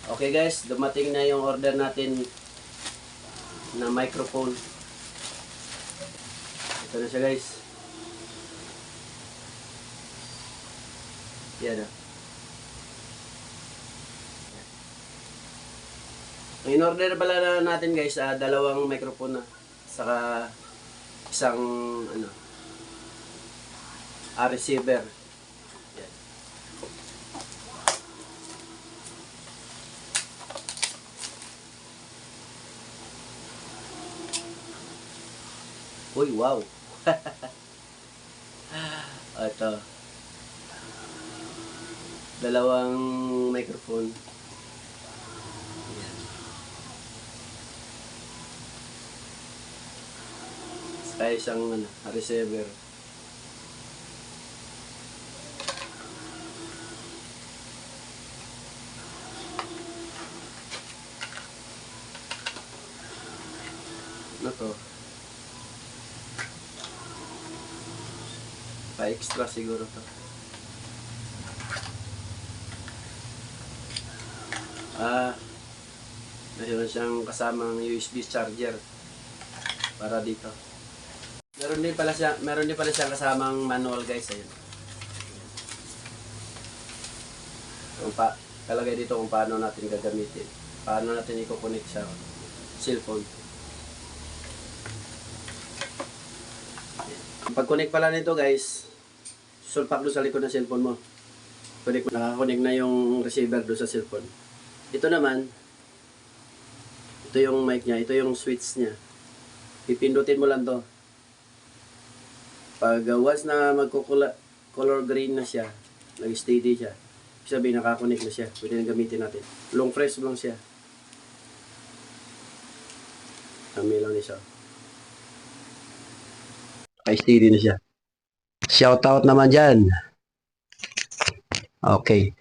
Okay guys, dumating na yung order natin na microphone. Ito na siya guys. Yan ah. Ang in-order pala na natin guys, dalawang microphone na. Saka isang receiver. Yan. Uy, wow. Ito. Dalawang microphone. Yan. Saka isang receiver. Ano to? Pa-extra siguro to. Mayroon siyang kasamang USB charger para dito. Meron din pala siyang kasamang manual guys, ayun. Kalagay dito kung paano natin gagamitin. Paano natin i-connect sa cellphone. Pag-connect pala nito guys, sulpak doon sa likod ng cellphone mo. Nakakonect na yung receiver doon sa cellphone. Ito naman, ito yung mic niya, ito yung switch niya. Pipindutin mo lang to. Pag once na magko-color green na siya, nag-steady siya, ibig sabihin nakakonect na siya, pwede na gamitin natin. Long press lang siya. Kami lang siya. Naka-steady na siya. Shoutout naman dyan. Okay.